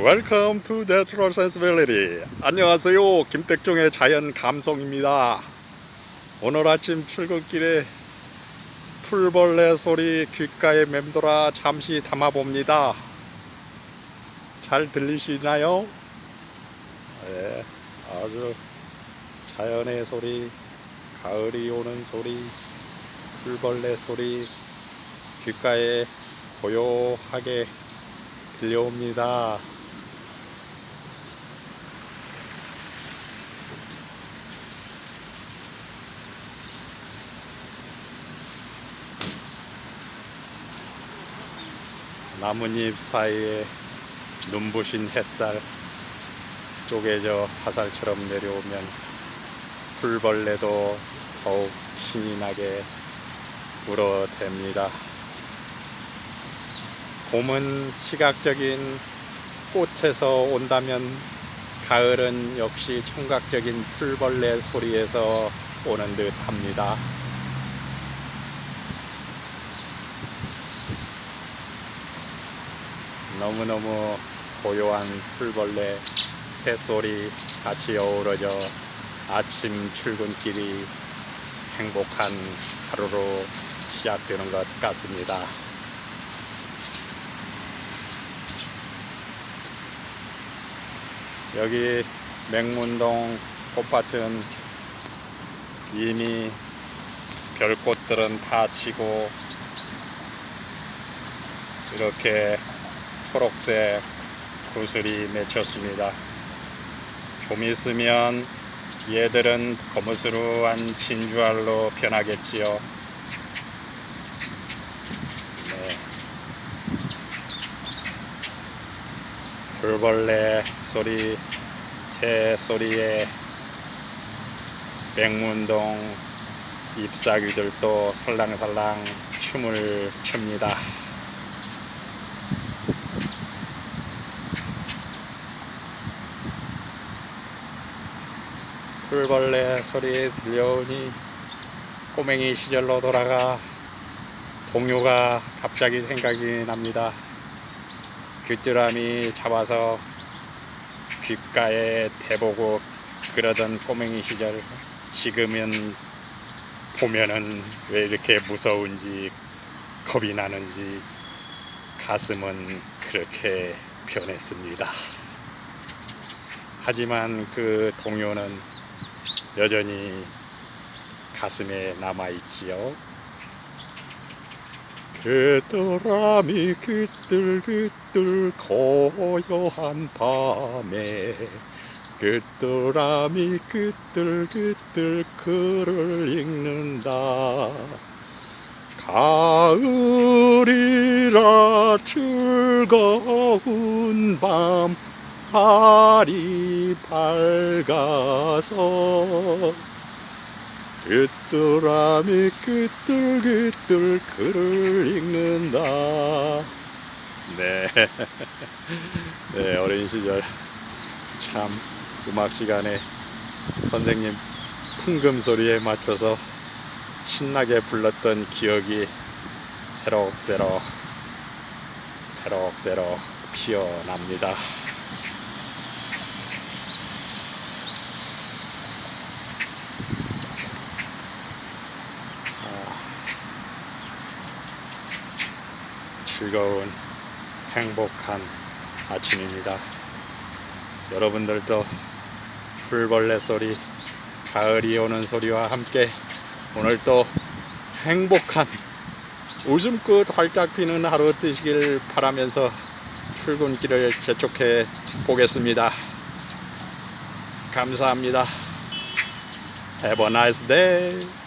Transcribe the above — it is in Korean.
Welcome to Natural Sensibility. 안녕하세요. 김택종의 자연 감성입니다. 오늘 아침 출근길에 풀벌레 소리 귓가에 맴돌아 잠시 담아봅니다. 잘 들리시나요? 네, 아주 자연의 소리, 가을이 오는 소리, 풀벌레 소리 귓가에 고요하게 들려옵니다. 나뭇잎 사이에 눈부신 햇살 쪼개져 화살처럼 내려오면 풀벌레도 더욱 신이 나게 울어댑니다. 봄은 시각적인 꽃에서 온다면 가을은 역시 청각적인 풀벌레 소리에서 오는 듯 합니다. 너무너무 고요한 풀벌레 새소리 같이 어우러져 아침 출근길이 행복한 하루로 시작되는 것 같습니다. 여기 맹문동 꽃밭은 이미 별꽃들은 다 지고 이렇게 초록색 구슬이 맺혔습니다. 좀 있으면 얘들은 거무스름한 진주알로 변하겠지요. 네. 풀벌레 소리, 새 소리에 맹문동 잎사귀들도 살랑살랑 춤을 춥니다. 풀벌레 소리 들려오니 꼬맹이 시절로 돌아가 동요가 갑자기 생각이 납니다. 귀뚜라미 잡아서 귓가에 대보고 그러던 꼬맹이 시절, 지금은 보면은 왜 이렇게 무서운지 겁이 나는지 가슴은 그렇게 변했습니다. 하지만 그 동요는 여전히 가슴에 남아있지요. 귀뚜라미 귀뚤귀뚤 고요한 밤에 귀뚜라미 귀뚤귀뚤 글을 읽는다. 가을이라 즐거운 밤 달이 밝아서 귀뚜라미 귀뚤귀뚤 글을 읽는다. 네. 네, 어린 시절 참 음악 시간에 선생님 풍금 소리에 맞춰서 신나게 불렀던 기억이 새록새록 피어납니다. 즐거운 행복한 아침입니다. 여러분들도 풀벌레 소리, 가을이 오는 소리와 함께 오늘도 행복한 웃음꽃 활짝 피는 하루 되시길 바라면서 출근길을 재촉해 보겠습니다. 감사합니다. Have a nice day.